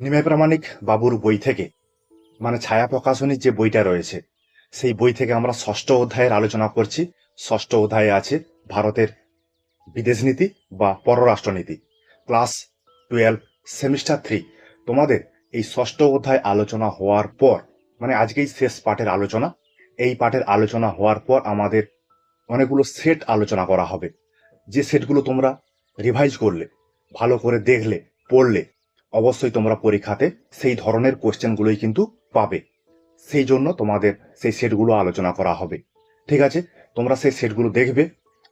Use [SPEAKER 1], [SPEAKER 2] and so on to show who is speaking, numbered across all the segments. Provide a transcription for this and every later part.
[SPEAKER 1] নিমাই প্রামাণিক বাবুর বই থেকে মানে ছায়া প্রকাশনীর যে বইটা রয়েছে সেই বই থেকে আমরা ষষ্ঠ অধ্যায়ের আলোচনা করছি। ষষ্ঠ অধ্যায়ে আছে ভারতের বিদেশ নীতি বা পররাষ্ট্রনীতি। ক্লাস 12 সেমিস্টার 3 তোমাদের এই ষষ্ঠ অধ্যায় আলোচনা হওয়ার পর মানে আজকেই শেষ পাঠের আলোচনা। এই পাঠের আলোচনা হওয়ার পর আমাদের অনেকগুলো সেট আলোচনা করা হবে, যে সেটগুলো তোমরা রিভাইজ করলে, ভালো করে দেখলে, পড়লে অবশ্যই তোমরা পরীক্ষাতে সেই ধরনের কোশ্চেনগুলোই কিন্তু পাবে। সেই জন্য তোমাদের সেই সেটগুলো আলোচনা করা হবে। ঠিক আছে, তোমরা সেই সেটগুলো দেখবে।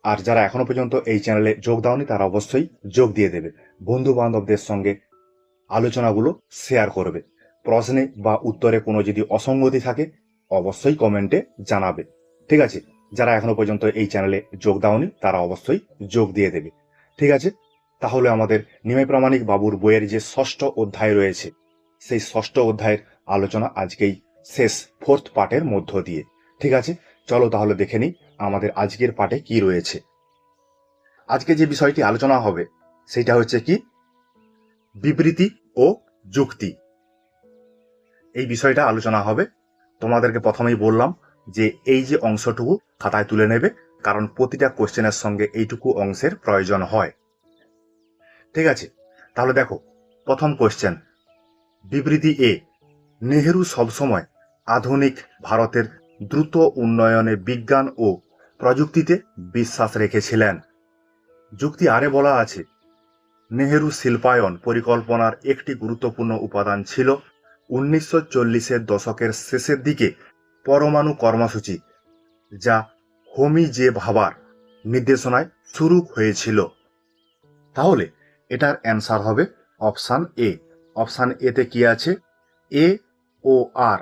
[SPEAKER 1] আর যারা এখনো পর্যন্ত এই চ্যানেলে যোগ দাওনি তারা অবশ্যই যোগ দিয়ে দেবে। বন্ধু বান্ধবদের সঙ্গে আলোচনাগুলো শেয়ার করবে। প্রশ্নে বা উত্তরে কোনো যদি অসঙ্গতি থাকে অবশ্যই কমেন্টে জানাবে। ঠিক আছে, যারা এখনো পর্যন্ত এই চ্যানেলে যোগ দাওনি তারা অবশ্যই যোগ দিয়ে দেবে। ঠিক আছে, তাহলে আমাদের নিমাই প্রামাণিক বাবুর বইয়ের যে ষষ্ঠ অধ্যায় রয়েছে সেই ষষ্ঠ অধ্যায়ের আলোচনা আজকেই শেষ, ফোর্থ পার্টের মধ্য দিয়ে। ঠিক আছে, চলো তাহলে দেখে নিই আমাদের আজকের পাঠে কি রয়েছে। আজকে যে বিষয়টি আলোচনা হবে সেটা হচ্ছে কি, বিবৃতি ও যুক্তি। এই বিষয়টা আলোচনা হবে। তোমাদেরকে প্রথমেই বললাম যে এই যে অংশটুকু খাতায় তুলে নেবে, কারণ প্রতিটা কোশ্চেনের সঙ্গে এইটুকু অংশের প্রয়োজন হয়। ঠিক আছে, তাহলে দেখো প্রথম কোশ্চেন, বিবৃতি এ, নেহেরু সবসময় আধুনিক ভারতের দ্রুত উন্নয়নে বিজ্ঞান ও প্রযুক্তিতে বিশ্বাস রেখেছিলেন। যুক্তি আরে বলা আছে, নেহেরু শিল্পায়ন পরিকল্পনার একটি গুরুত্বপূর্ণ উপাদান ছিল 1940-এর দশকের শেষের দিকে পরমাণু কর্মসূচি, যা হোমি জে ভাবার নির্দেশনায় শুরু হয়েছিল। তাহলে এটার অ্যান্সার হবে অপশান এ। অপশান এতে কি আছে, এ ও আর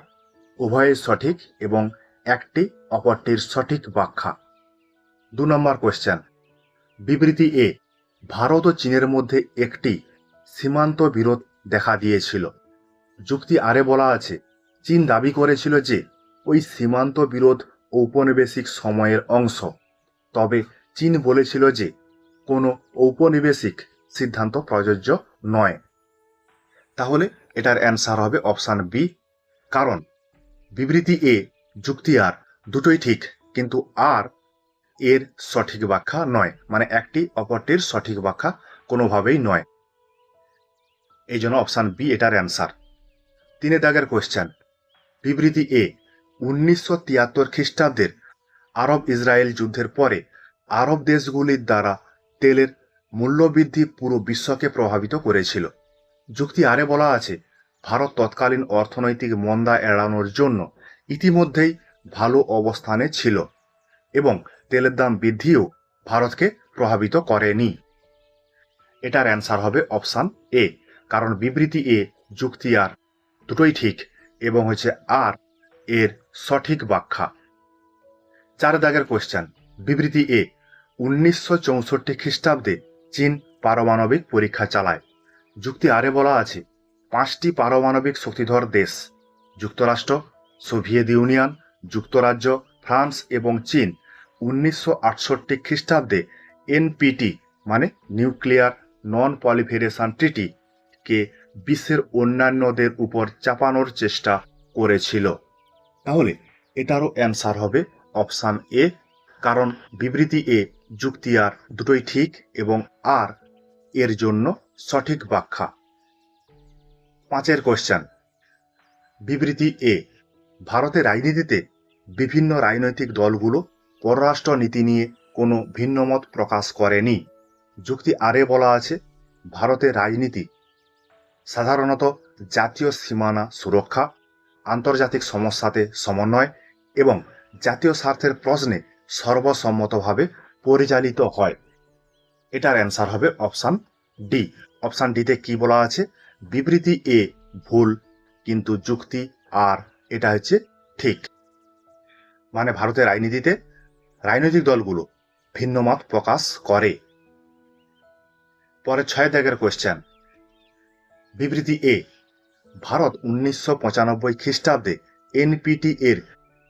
[SPEAKER 1] উভয়ের সঠিক এবং একটি অপরটির সঠিক ব্যাখ্যা। 2 নম্বর কোশ্চেন, বিবৃতি এ, ভারত ও চীনের মধ্যে একটি সীমান্ত বিরোধ দেখা দিয়েছিল। যুক্তি আরে বলা আছে, চীন দাবি করেছিল যে ওই সীমান্ত বিরোধ ঔপনিবেশিক সময়ের অংশ, তবে চীন বলেছিল যে কোনো ঔপনিবেশিক সিদ্ধান্ত প্রযোজ্য নয়। তাহলে এটার অ্যান্সার হবে অপশান বি, কারণ বিবৃতি এ, যুক্তি আর দুটোই ঠিক, কিন্তু আর এর সঠিক ব্যাখ্যা নয়, মানে একটি অপরটির সঠিক ব্যাখ্যা কোনোভাবেই নয়। এই জন্য অপশান বি এটার অ্যান্সার। 3 দাগের কোশ্চেন, বিবৃতি এ, 1973 খ্রিস্টাব্দের আরব ইসরায়েল যুদ্ধের পরে আরব দেশগুলির দ্বারা তেলের মূল্যবৃদ্ধি পুরো বিশ্বকে প্রভাবিত করেছিল। যুক্তি আরে বলা আছে, ভারত তৎকালীন অর্থনৈতিক মন্দা এড়ানোর জন্য ইতিমধ্যেই ভালো অবস্থানে ছিল এবং তেলের দাম বৃদ্ধিও ভারতকে প্রভাবিত করেনি। এটার অ্যান্সার হবে অপশান এ, কারণ বিবৃতি এ, যুক্তি আর দুটোই ঠিক এবং হচ্ছে আর এর সঠিক ব্যাখ্যা। 4 দাগের কোশ্চেন, বিবৃতি এ, 1964 খ্রিস্টাব্দে চীন পারমাণবিক পরীক্ষা চালায়। যুক্তি আরে বলা আছে, 5টি পারমাণবিক শক্তিধর দেশ যুক্তরাষ্ট্র, সোভিয়েত ইউনিয়ন, যুক্তরাজ্য, ফ্রান্স এবং চীন 1968 খ্রিস্টাব্দে এনপিটি মানে নিউক্লিয়ার নন পলিফেরেশন ট্রিটি কে বিশ্বের অন্যান্যদের উপর চাপানোর চেষ্টা করেছিল। তাহলে এটারও অ্যান্সার হবে অপশান এ, কারণ বিবৃতি এ, যুক্তি আর দুটোই ঠিক এবং আর এর জন্য সঠিক ব্যাখ্যা। 5 কোশ্চেন, বিবৃতি এ, ভারতের রাজনীতিতে বিভিন্ন রাজনৈতিক দলগুলো পররাষ্ট্র নীতি নিয়ে কোনো ভিন্নমত প্রকাশ করেনি। যুক্তি আরে বলা আছে, ভারতের রাজনীতি সাধারণত জাতীয় সীমানা সুরক্ষা, আন্তর্জাতিক সমস্যাতে সমন্বয় এবং জাতীয় স্বার্থের প্রশ্নে সর্বসম্মতভাবে পরিচালিত হয়। এটার অ্যান্সার হবে অপশান ডি। অপশান ডিতে কি বলা আছে, বিবৃতি এ ভুল কিন্তু যুক্তি আর এটা হচ্ছে ঠিক, মানে ভারতের রাজনীতিতে রাজনৈতিক দলগুলো ভিন্নমত প্রকাশ করে। পরে 6 দাগের কোশ্চেন, বিবৃতি এ, ভারত 1995 খ্রিস্টাব্দে এনপিটি এর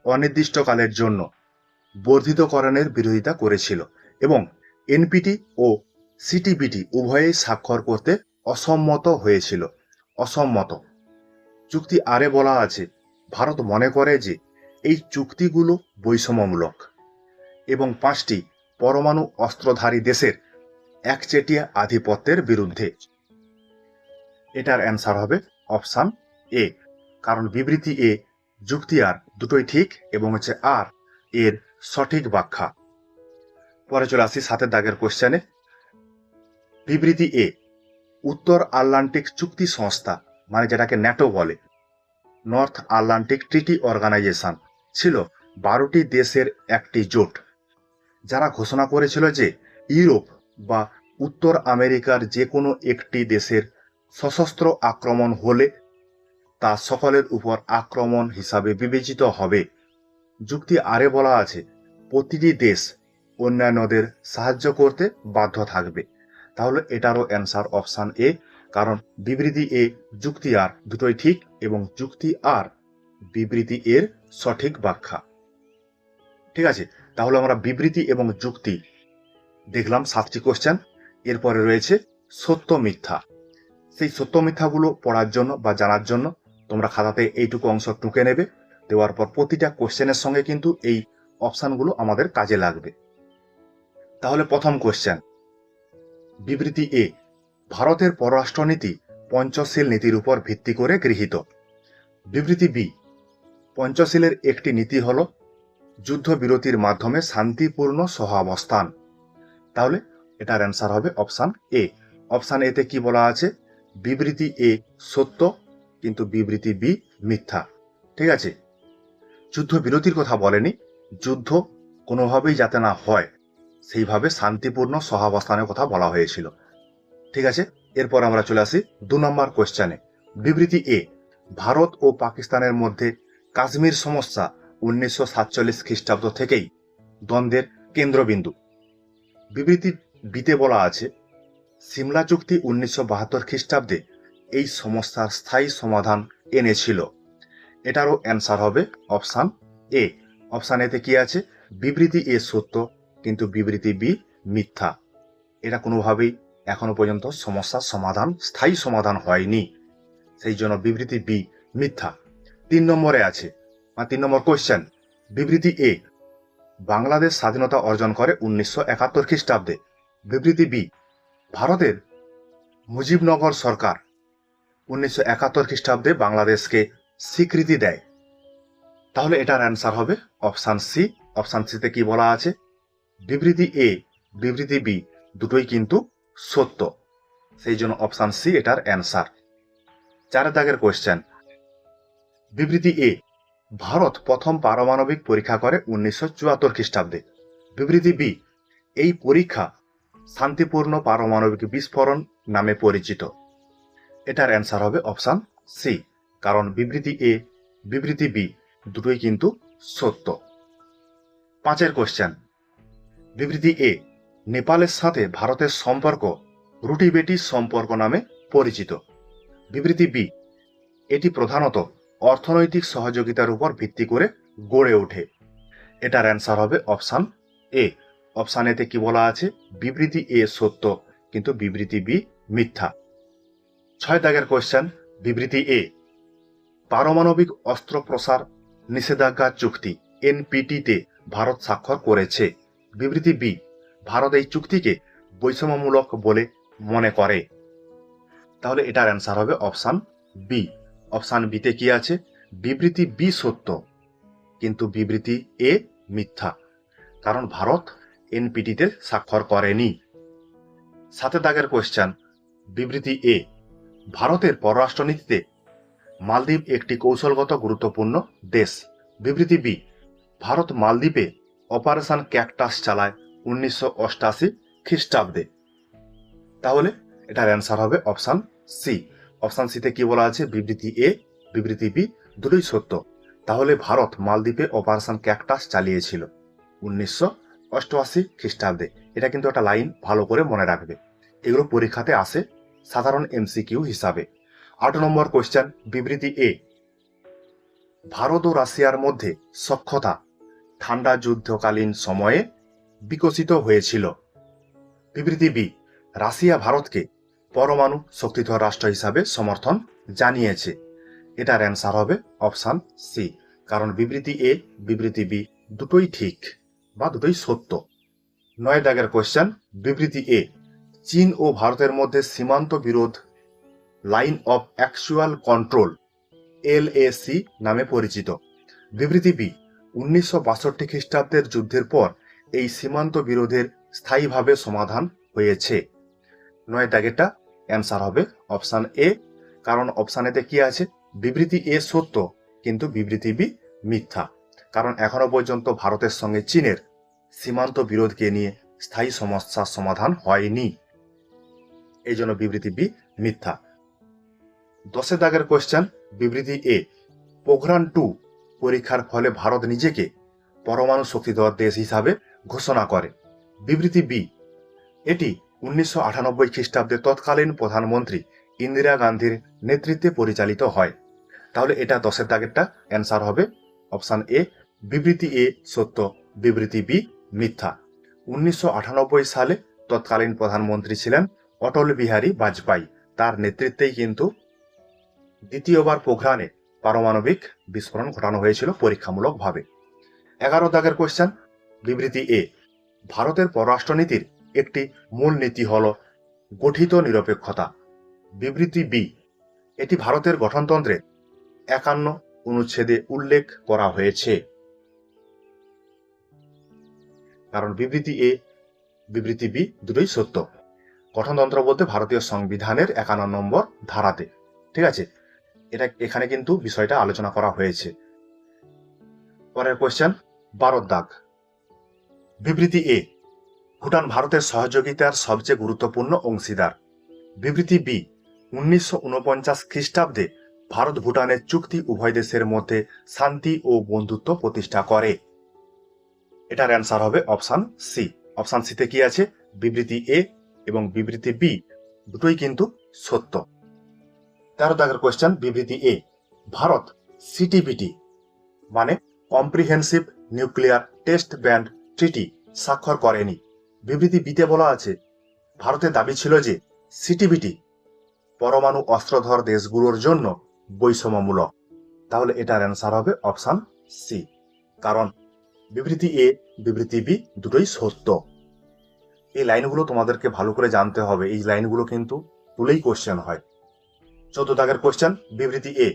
[SPEAKER 1] অনির্দিষ্টকালের জন্য বর্ধিতকরণের বিরোধিতা করেছিল এবং এনপিটি ও সিটিবিটি উভয়েই স্বাক্ষর করতে অসম্মত হয়েছিল। অসম্মত। চুক্তি আরে বলা আছে ভারত মনে করে যে এই চুক্তিগুলো বৈষম্যমূলক এবং 5টি পরমাণু অস্ত্রধারী দেশের একচেটিয়া আধিপত্যের বিরুদ্ধে। এটার অ্যান্সার হবে অপশান এ, কারণ বিবৃতি এ, যুক্তি আর দুটোই ঠিক এবং আর এর সঠিক ব্যাখ্যা। পরে চলে আসি 7 দাগের কোশ্চেনে। বিবৃতি এ উত্তর আটলান্টিক চুক্তি সংস্থা, মানে যেটাকে ন্যাটো বলে, নর্থ আটলান্টিক ট্রিটি অর্গানাইজেশন, ছিল 12টি দেশের একটি জোট, যারা ঘোষণা করেছিল যে ইউরোপ বা উত্তর আমেরিকার যে কোনো একটি দেশের সশস্ত্র আক্রমণ হলে তা সকলের উপর আক্রমণ হিসাবে বিবেচিত হবে। যুক্তি আরে বলা আছে প্রতিটি দেশ অন্যান্যদের সাহায্য করতে বাধ্য থাকবে। তাহলে এটারও অ্যান্সার অপশান এ, কারণ বিবৃতি এ, যুক্তি আর দুটোই ঠিক এবং যুক্তি আর বিবৃতি এর সঠিক ব্যাখ্যা। ঠিক আছে, তাহলে আমরা বিবৃতি এবং যুক্তি দেখলাম 7টি কোশ্চেন। এরপরে রয়েছে সত্য মিথ্যা। সেই সত্য মিথ্যাগুলো পড়ার জন্য বা জানার জন্য তোমরা খাতাতে এইটুকু অংশ টুকে নেবে। দেওয়ার পর প্রতিটা কোশ্চেনের সঙ্গে কিন্তু এই অপশানগুলো আমাদের কাজে লাগবে। তাহলে প্রথম কোশ্চেন, বিবৃতি এ ভারতের পররাষ্ট্রনীতি পঞ্চশীল নীতির উপর ভিত্তি করে গৃহীত। বিবৃতি বি পঞ্চশীলের একটি নীতি হল যুদ্ধবিরতির মাধ্যমে শান্তিপূর্ণ সহাবস্থান। তাহলে এটার অ্যান্সার হবে অপশান এ। অপশান এতে কি বলা আছে? বিবৃতি এ সত্য কিন্তু বিবৃতি বি মিথ্যা। ঠিক আছে, যুদ্ধবিরতির কথা বলেনি, যুদ্ধ কোনোভাবেই যাতে না হয় সেইভাবে শান্তিপূর্ণ সহাবস্থানের কথা বলা হয়েছিল। ঠিক আছে, এরপর আমরা চলে আসি 2 নম্বর কোশ্চেনে। বিবৃতি এ ভারত ও পাকিস্তানের মধ্যে কাশ্মীর সমস্যা 1947 খ্রিস্টাব্দ থেকেই দ্বন্দ্বের কেন্দ্রবিন্দু। বিবৃতি বিতে বলা আছে সিমলা চুক্তি 1972 খ্রিস্টাব্দে এই সমস্যার স্থায়ী সমাধান এনেছিল। এটারও অ্যান্সার হবে অপশান এ। অপশান এতে কি আছে? বিবৃতি এ সত্য কিন্তু বিবৃতি বি মিথ্যা। এটা কোনোভাবেই এখনো পর্যন্ত সমস্যার সমাধান, স্থায়ী সমাধান হয়নি, সেই জন্য বিবৃতি বি মিথ্যা। 3 নম্বরে আছে 3 নম্বর কোশ্চেন, বিবৃতি এ বাংলাদেশ স্বাধীনতা অর্জন করে 1971 খ্রিস্টাব্দে। বিবৃতি বি ভারতের মুজিবনগর সরকার 1971 খ্রিস্টাব্দে বাংলাদেশকে স্বীকৃতি দেয়। তাহলে এটার অ্যান্সার হবে অপশান সি। অপশান সিতে কি বলা আছে? বিবৃতি এ বিবৃতি বি দুটোই কিন্তু সত্য, সেই জন্য অপশান সি এটার অ্যান্সার। 4 দাগের কোশ্চেন, বিবৃতি এ ভারত প্রথম পারমাণবিক পরীক্ষা করে 1974 খ্রিস্টাব্দে। বিবৃতি বি এই পরীক্ষা শান্তিপূর্ণ পারমাণবিক বিস্ফোরণ নামে পরিচিত। এটার অ্যান্সার হবে অপশান সি, কারণ বিবৃতি এ বিবৃতি বি দুটোই কিন্তু সত্য। 5 কোশ্চেন, বিবৃতি এ নেপালের সাথে ভারতের সম্পর্ক রুটি বেটি সম্পর্ক নামে পরিচিত। বিবৃতি বি এটি প্রধানত অর্থনৈতিক সহযোগিতার উপর ভিত্তি করে গড়ে ওঠে। এটার অ্যান্সার হবে অপশান এ। অপশান এতে কি বলা আছে? বিবৃতি এ সত্য কিন্তু বিবৃতি বি মিথ্যা। 6 দাগের কোশ্চেন, বিবৃতি এ পারমাণবিক অস্ত্র প্রসার নিষেধাজ্ঞা চুক্তি এনপিটিতে ভারত স্বাক্ষর করেছে। বিবৃতি বি ভারত এই চুক্তিকে বৈষম্যমূলক বলে মনে করে। তাহলে এটার অ্যান্সার হবে অপশান বি। অপশান বিতে কি আছে? বিবৃতি বি সত্য কিন্তু বিবৃতি এ মিথ্যা, কারণ ভারত এনপিটিতে স্বাক্ষর করেনি। 7 দাগের কোশ্চেন, বিবৃতি এ ভারতের পররাষ্ট্রনীতিতে মালদ্বীপ একটি কৌশলগত গুরুত্বপূর্ণ দেশ। বিবৃতি বি ভারত মালদ্বীপে অপারেশন ক্যাকটাস চালায় 1988 খ্রিস্টাব্দে। তাহলে এটার অ্যান্সার হবে অপশান সি। অপশান সিতে কি বলা আছে? বিবৃতি এ বিবৃতি বি দুটোই সত্য। তাহলে ভারত মালদ্বীপে অপারেশন ক্যাকটাস চালিয়েছিল 1988 খ্রিস্টাব্দে। এটা কিন্তু একটা লাইন ভালো করে মনে রাখবে, এগুলো পরীক্ষাতে আসে সাধারণ এমসিকিউ হিসাবে। 8 নম্বর কোশ্চেন, বিবৃতি এ ভারত ও রাশিয়ার মধ্যে সখ্যতা ঠান্ডা যুদ্ধকালীন সময়ে বিকশিত হয়েছিল। বিবৃতি বি রাশিয়া ভারতকে পরমাণু শক্তিধর রাষ্ট্র হিসাবে সমর্থন জানিয়েছে। এটার অ্যান্সার হবে অপশন সি, কারণ বিবৃতি এ বিবৃতি বি দুটোই ঠিক বা দুটোই সত্য। 9 দাগের কোয়েশ্চেন, বিবৃতি এ চীন ও ভারতের মধ্যে সীমান্ত বিরোধ line of actual control LAC নামে পরিচিত। বিবৃতি বি 1962 খ্রিস্টাব্দের যুদ্ধের পর এই সীমান্ত বিরোধের স্থায়ীভাবে সমাধান হয়েছে। 9 দাগেরটা অ্যান্সার হবে অপশন এ, কারণ অপশন এতে কি আছে, বিবৃতি এ সত্য কিন্তু বিবৃতি বি মিথ্যা, কারণ এখনো পর্যন্ত ভারতের সঙ্গে চীনের সীমান্ত বিরোধকে নিয়ে স্থায়ী সমস্যার সমাধান হয়নি, এই জন্য বিবৃতি বি মিথ্যা। 10 দাগের কোয়েশ্চেন, বিবৃতি এ পোখরান-2 পরীক্ষার ফলে ভারত নিজেকে পরমাণু শক্তিধর দেশ হিসাবে ঘোষণা করে। বিবৃতি বি এটি 1998 খ্রিস্টাব্দে তৎকালীন প্রধানমন্ত্রী ইন্দিরা গান্ধীর নেতৃত্বে পরিচালিত হয়। তাহলে এটা 10 দাগেরটা অ্যান্সার হবে অপশন এ, বিবৃতি এ সত্য বিবৃতি বি মিথ্যা। 1998 সালে তৎকালীন প্রধানমন্ত্রী ছিলেন অটল বিহারী বাজপেয়ী, তার নেতৃত্বেই কিন্তু দ্বিতীয়বার পোখরানে পারমাণবিক বিস্ফোরণ ঘটানো হয়েছিল পরীক্ষামূলকভাবে। 11 দাগের কোয়েশ্চেন, বিবৃতি এ ভারতের পররাষ্ট্রনীতির একটি মূল নীতি হল গঠিত নিরপেক্ষতা। বিবৃতি বি এটি ভারতের গঠনতন্ত্রের 51 অনুচ্ছেদে উল্লেখ করা হয়েছে, কারণ বিবৃতি এ বিবৃতি বি দুটোই সত্য। গঠনতন্ত্র বলতে ভারতীয় সংবিধানের 51 নম্বর ধারাতে, ঠিক আছে, এটা এখানে কিন্তু বিষয়টা আলোচনা করা হয়েছে। পরের কোয়েশ্চেন 12 দাগ, বিবৃতি এ ভুটান ভারতের সহযোগিতার সবচেয়ে গুরুত্বপূর্ণ অংশীদার। বিবৃতি বি 1949 খ্রিস্টাব্দে ভারত ভুটানের চুক্তি উভয় দেশের মধ্যে শান্তি ও বন্ধুত্ব প্রতিষ্ঠা করে। এটার অ্যান্সার হবে অপশন সি। অপশন সিতে কি আছে, বিবৃতি এ এবং বিবৃতি বি দুটোই কিন্তু সত্য। 13 দাগের কোয়েশ্চেন, বিবৃতি এ ভারত সিটিবিটি মানে কম্প্রিহেন্সিভ নিউক্লিয়ার টেস্ট ব্যান্ড ট্রিটি স্বাক্ষর করেনি। বিবৃতি বিতে বলা আছে ভারতের দাবি ছিল যে সিটিবিটি পরমাণু অস্ত্রধর দেশগুলোর জন্য বৈষম্যমূলক। তাহলে এটার অ্যান্সার হবে অপশন সি, কারণ বিবৃতি এ বিবৃতি বি দুটোই সত্য। এই লাইনগুলো তোমাদেরকে ভালো করে জানতে হবে, এই লাইনগুলো কিন্তু তুলেই কোশ্চেন হয়। 14 দাগের কোশ্চেন, বিবৃতি এ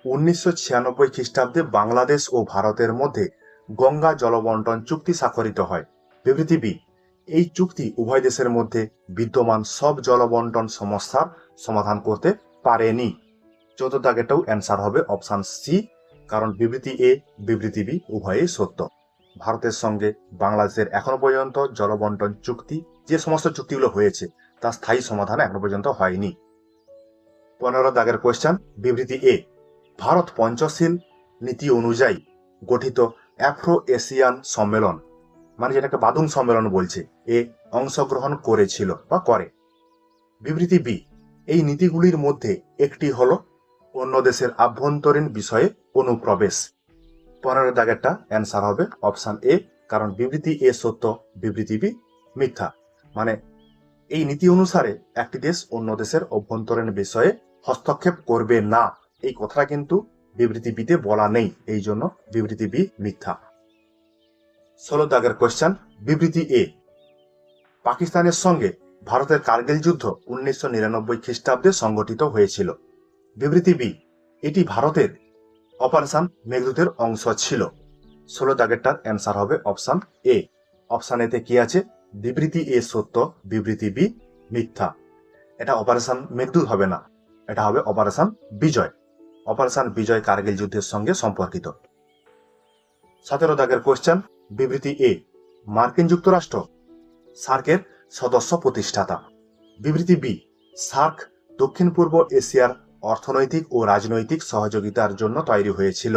[SPEAKER 1] 1996 খ্রিস্টাব্দে বাংলাদেশ ও ভারতের মধ্যে গঙ্গা জলবন্টন চুক্তি স্বাক্ষরিত হয়। বিবৃতি বি এই চুক্তি উভয় দেশের মধ্যে বিদ্যমান সব জলবন্টন সমস্যার সমাধান করতে পারেনি। 14 দাগেরটাও অ্যান্সার হবে অপশন সি, কারণ বিবৃতি এ বিবৃতি বি উভয়ই সত্য। ভারতের সঙ্গে বাংলাদেশের এখনো পর্যন্ত জলবন্টন চুক্তি, যে সমস্ত চুক্তিগুলো হয়েছে তার স্থায়ী সমাধান এখনো পর্যন্ত হয়নি। 15 দাগের কোয়েশ্চেন, বিবৃতি এ ভারত পঞ্চশীল নীতি অনুযায়ী গঠিত আফ্রো এশিয়ান সম্মেলন মানে যেটাকে বাদুং সম্মেলন বলছে এ অংশগ্রহণ করেছিল বা করে। বিবৃতি বি এই নীতিগুলির মধ্যে একটি হল অন্য দেশের আভ্যন্তরীণ বিষয়ে অনুপ্রবেশ। 15 দাগেরটা অ্যান্সার হবে অপশন এ, কারণ বিবৃতি এ সত্য বিবৃতি বি মিথ্যা। মানে এই নীতি অনুসারে একটি দেশ অন্য দেশের অভ্যন্তরীণ বিষয়ে হস্তক্ষেপ করবে না, এই কথাটা কিন্তু বিবৃতি বিতে বলা নেই, এই জন্য বিবৃতি বি মিথ্যা। 16 দাগের কোয়েশ্চেন, বিবৃতি এ পাকিস্তানের সঙ্গে ভারতের কার্গিল যুদ্ধ 1999 খ্রিস্টাব্দে সংগঠিত হয়েছিল। বিবৃতি বি এটি ভারতের অপারেশন মেঘদূতের অংশ ছিল। 16 দাগেরটার অ্যান্সার হবে অপশন এ। অপশন এতে কি আছে, বিবৃতি এ সত্য বিবৃতি বি মিথ্যা। এটা অপারেশন মেঘদূত হবে না, এটা হবে অপারেশন বিজয়। অপারেশন বিজয় কার্গিল যুদ্ধের সঙ্গে সম্পর্কিত। 17 দাগের কোয়েশ্চেন, বিবৃতি এ মার্কিন যুক্তরাষ্ট্র সার্কের সদস্য প্রতিষ্ঠাতা। বিবৃতি বি সার্ক দক্ষিণ পূর্ব এশিয়ার অর্থনৈতিক ও রাজনৈতিক সহযোগিতার জন্য তৈরি হয়েছিল।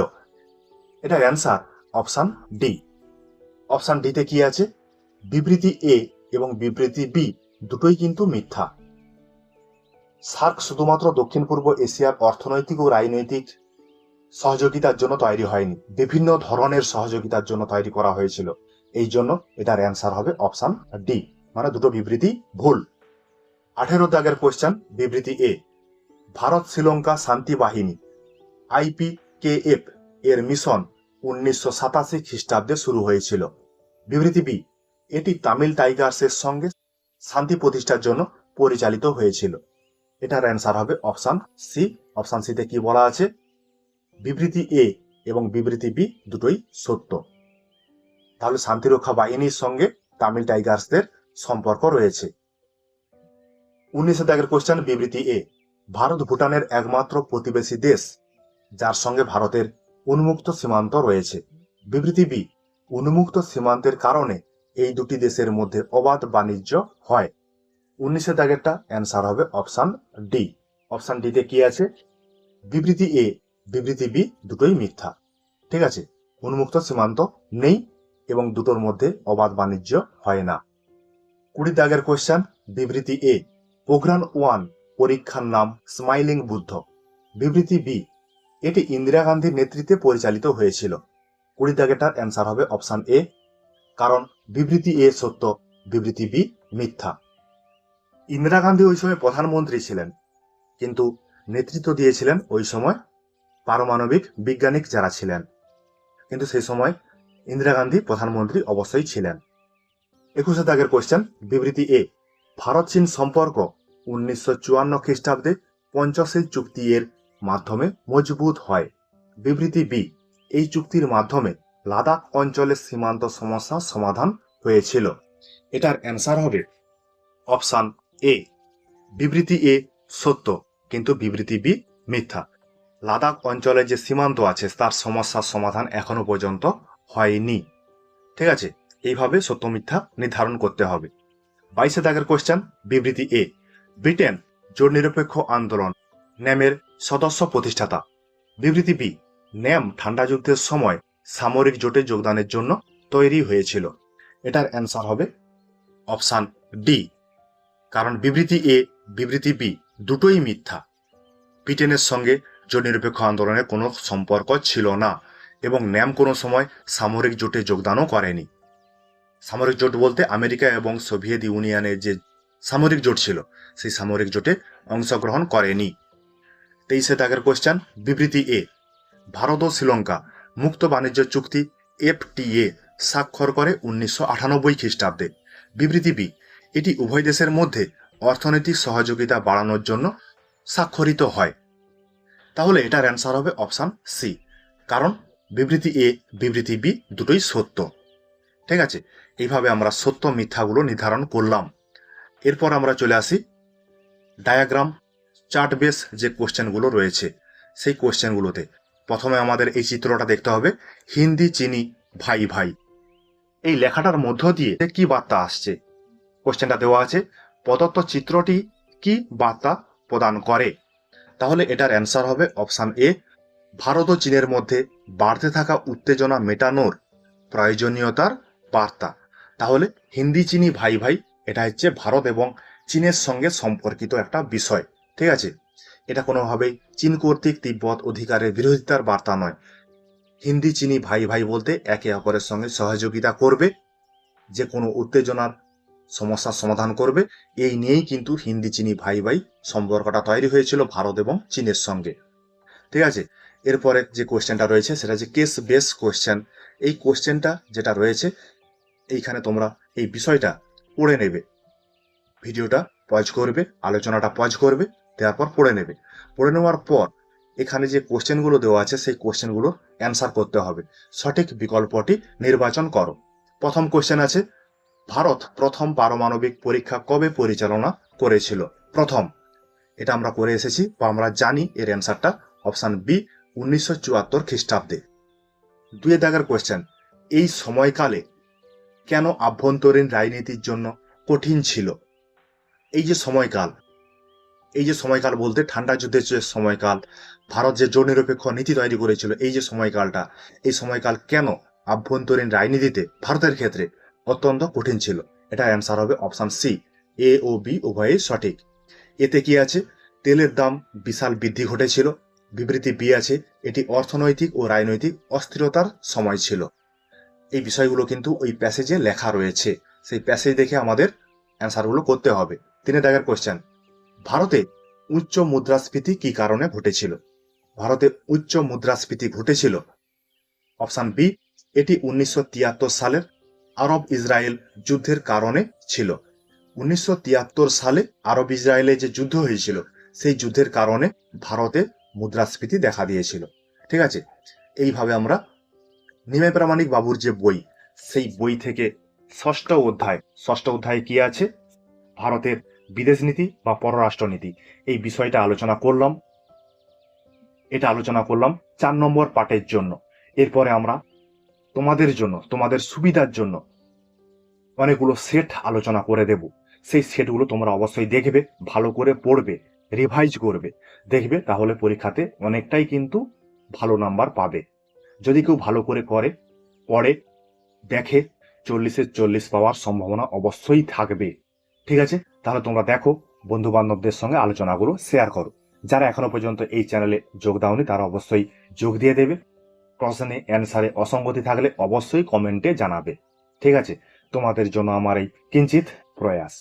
[SPEAKER 1] এটার অ্যান্সার অপশন ডি। অপশন ডিতে কি আছে, বিবৃতি এ এবং বিবৃতি বি দুটোই কিন্তু মিথ্যা। সার্ক শুধুমাত্র দক্ষিণ পূর্ব এশিয়ার অর্থনৈতিক ও রাজনৈতিক সহযোগিতার জন্য তৈরি হয়নি, বিভিন্ন ধরনের সহযোগিতার জন্য তৈরি করা হয়েছিল, এই জন্য এটার অ্যান্সার হবে অপশন ডি, মানে দুটো বিবৃতি ভুল। 18 দাগের কোয়েশ্চেন, বিবৃতি এ, ভারত শ্রীলঙ্কা শান্তি বাহিনী IPKF এর মিশন 1987 খ্রিস্টাব্দে শুরু হয়েছিল। বিবৃতি বি, এটি তামিল টাইগার্সের সঙ্গে শান্তি প্রতিষ্ঠার জন্য পরিচালিত হয়েছিল। এটার অ্যান্সার হবে অপশন সি। অপশন সিতে কি বলা আছে, বিবৃতি এ এবং বিবৃতি বি দুটোই সত্য। তাহলে শান্তিরক্ষা বাহিনীর সঙ্গে তামিল টাইগার্সদের সম্পর্ক রয়েছে। 19 দাগের কোশ্চেন, বিবৃতি এ, ভারত ভুটানের একমাত্র প্রতিবেশী দেশ যার সঙ্গে ভারতের উন্মুক্ত সীমান্ত রয়েছে। বিবৃতি বি, উন্মুক্ত সীমান্তের কারণে এই দুটি দেশের মধ্যে অবাধ বাণিজ্য হয়। 19 দাগেরটা অ্যান্সার হবে অপশন ডি। অপশন ডিতে কি আছে, বিবৃতি এ বিবৃতি বি দুটোই মিথ্যা। ঠিক আছে, উন্মুক্ত সীমান্ত নেই এবং দুটোর মধ্যে অবাধ বাণিজ্য হয় না। 20 দাগের কোয়েশ্চেন, বিবৃতি এ, পোখরান-1 পরীক্ষার নাম স্মাইলিং বুদ্ধ। বিবৃতি বি, এটি ইন্দিরা গান্ধীর নেতৃত্বে পরিচালিত হয়েছিল। 20 দাগেরটার অ্যান্সার হবে অপশন এ, কারণ বিবৃতি এ সত্য, বিবৃতি বি মিথ্যা। ইন্দিরা গান্ধী ওই সময় প্রধানমন্ত্রী ছিলেন, কিন্তু নেতৃত্ব দিয়েছিলেন ওই সময় পারমাণবিক বিজ্ঞানী যারা ছিলেন, কিন্তু সেই সময় ইন্দিরা গান্ধী প্রধানমন্ত্রী অবশ্যই ছিলেন। 21 দাগের কোয়েশ্চেন, বিবৃতি এ, ভারত চীন সম্পর্ক 1954 খ্রিস্টাব্দে পঞ্চশীল চুক্তি এর মাধ্যমে মজবুত হয়। বিবৃতি বি, এই চুক্তির মাধ্যমে লাদাখ অঞ্চলের সীমান্ত সমস্যার সমাধান হয়েছিল। এটার অ্যান্সার হবে অপশন এ, বিবৃতি এ সত্য কিন্তু বিবৃতি বি মিথ্যা। লাদাখ অঞ্চলে যে সীমান্ত আছে তার সমস্যার সমাধান এখনো পর্যন্ত হয়নি। ঠিক আছে, এইভাবে সত্য মিথ্যা নির্ধারণ করতে হবে। 22 দাগের কোয়েশ্চেন, বিবৃতি এ, ব্রিটেন জোট নিরপেক্ষ আন্দোলন ন্যামের সদস্য প্রতিষ্ঠাতা। বিবৃতি বি, ন্যাম ঠান্ডা যুদ্ধের সময় সামরিক জোটে যোগদানের জন্য তৈরি হয়েছিল। এটার অ্যান্সার হবে অপশন ডি, কারণ বিবৃতি এ বিবৃতি বি দুটোই মিথ্যা। ব্রিটেনের সঙ্গে জোট নিরপেক্ষ আন্দোলনের কোনো সম্পর্ক ছিল না এবং ন্যাম কোনো সময় সামরিক জোটে যোগদানও করেনি। সামরিক জোট বলতে আমেরিকা এবং সোভিয়েত ইউনিয়নের যে সামরিক জোট ছিল সেই সামরিক জোটে অংশগ্রহণ করেনি। 23 দাগের কোয়েশ্চেন, বিবৃতি এ, ভারত ও শ্রীলঙ্কা মুক্ত বাণিজ্য চুক্তি FTA স্বাক্ষর করে 1998 খ্রিস্টাব্দে। বিবৃতি বি, এটি উভয় দেশের মধ্যে অর্থনৈতিক সহযোগিতা বাড়ানোর জন্য স্বাক্ষরিত হয়। তাহলে এটার অ্যান্সার হবে অপশন সি, কারণ বিবৃতি এ বিবৃতি বি দুটোই সত্য। ঠিক আছে, এইভাবে আমরা সত্য মিথ্যাগুলো নির্ধারণ করলাম। এরপর আমরা চলে আসি ডায়াগ্রাম চার্ট বেস যে কোশ্চেনগুলো রয়েছে সেই কোশ্চেনগুলোতে। প্রথমে আমাদের এই চিত্রটা দেখতে হবে, হিন্দি চিনি ভাই ভাই। এই লেখাটার মধ্য দিয়ে কি বার্তা আসছে? কোশ্চেনটা দেওয়া আছে, প্রদত্ত চিত্রটি কি বার্তা প্রদান করে? তাহলে এটার অ্যান্সার হবে অপশন এ, ভারত ও চীনের মধ্যে বাড়তে থাকা উত্তেজনা মেটানোর প্রয়োজনীয়তার বার্তা। তাহলে হিন্দি চিনি ভাই ভাই এটা হচ্ছে ভারত এবং চীনের সঙ্গে সম্পর্কিত একটা বিষয়। ঠিক আছে, এটা কোনোভাবেই চীন কর্তৃক তিব্বত অধিকারের বিরোধিতার বার্তা নয়। হিন্দি চিনি ভাই ভাই বলতে একে অপরের সঙ্গে সহযোগিতা করবে, যে কোনো উত্তেজনার সমস্যার সমাধান করবে, এই নিয়েই কিন্তু হিন্দি চিনি ভাই ভাই সম্পর্কটা তৈরি হয়েছিল ভারত এবং চীনের সঙ্গে। ঠিক আছে, এরপরে যে কোশ্চেনটা রয়েছে সেটা হচ্ছে কেস বেস কোশ্চেন। এই কোশ্চেনটা যেটা রয়েছে এইখানে তোমরা এই বিষয়টা পড়ে নেবে, ভিডিওটা পজ করবে, আলোচনাটা পজ করবে, দেওয়ার পর পড়ে নেবে। পড়ে নেওয়ার পর এখানে যে কোশ্চেনগুলো দেওয়া আছে সেই কোশ্চেনগুলো অ্যান্সার করতে হবে। সঠিক বিকল্পটি নির্বাচন করো। প্রথম কোশ্চেন আছে, ভারত প্রথম পারমাণবিক পরীক্ষা কবে পরিচালনা করেছিল? প্রথম, এটা আমরা করে এসেছি বা আমরা জানি এর অ্যান্সারটা অপশন বি, 1974 খ্রিস্টাব্দে। 2 দাগের কোশ্চেন, এই সময়কালে কেন আভ্যন্তরীণ রাজনীতির জন্য কঠিন ছিল? এই যে সময়কাল বলতে ঠান্ডা যুদ্ধের যে সময়কাল, ভারত যে জোট নিরপেক্ষ নীতি তৈরি করেছিল, এই যে সময়কালটা, এই সময়কাল কেন আভ্যন্তরীণ রাজনীতিতে ভারতের ক্ষেত্রে অত্যন্ত কঠিন ছিল? এটা অ্যান্সার হবে অপশন সি, এ ও বি উভয়ই সঠিক। এতে কি আছে, তেলের দাম বিশাল বৃদ্ধি ঘটেছিল। বিবৃতি বি আছে, এটি অর্থনৈতিক ও রাজনৈতিক অস্থিরতার সময় ছিল। এই বিষয়গুলো কিন্তু ওই প্যাসেজে লেখা রয়েছে, সেই প্যাসেজ দেখে আমাদের অ্যান্সারগুলো করতে হবে। 3 দাগের কোশ্চেন, ভারতে উচ্চ মুদ্রাস্ফীতি কি কারণে ঘটেছিল? ভারতে উচ্চ মুদ্রাস্ফীতি ঘটেছিল অপশন বি, এটি 1973 সালের আরব ইসরায়েল যুদ্ধের কারণে ছিল। 1973 সালে আরব ইসরায়েলে যে যুদ্ধ হয়েছিল সেই যুদ্ধের কারণে ভারতে মুদ্রাস্ফীতি দেখা দিয়েছিল। ঠিক আছে, এইভাবে আমরা নিমাই প্রামাণিক বাবুর যে বই, সেই বই থেকে ষষ্ঠ অধ্যায়ে কি আছে, ভারতের বিদেশ নীতি বা পররাষ্ট্রনীতি, এই বিষয়টা আলোচনা করলাম। এটা আলোচনা করলাম 4 নম্বর পার্টের জন্য। এরপরে আমরা তোমাদের জন্য, তোমাদের সুবিধার জন্য অনেকগুলো সেট আলোচনা করে দেব। সেই সেটগুলো তোমরা অবশ্যই দেখবে, ভালো করে পড়বে, রিভাইজ করবে, দেখবে তাহলে পরীক্ষাতে অনেকটাই কিন্তু ভালো নাম্বার পাবে। যদি কেউ ভালো করে পড়ে দেখে, 40-এর 40 পাওয়ার সম্ভাবনা অবশ্যই থাকবে। ঠিক আছে, তাহলে তোমরা দেখো, বন্ধু বান্ধবদের সঙ্গে আলোচনাগুলো শেয়ার করো। যারা এখনো পর্যন্ত এই চ্যানেলে যোগ দাওনি তারা অবশ্যই যোগ দিয়ে দেবে। প্রশ্নে অ্যান্সারে অসঙ্গতি থাকলে অবশ্যই কমেন্টে জানাবে। ঠিক আছে, তোমাদের জন্য আমার এই কিঞ্চিত প্রয়াস।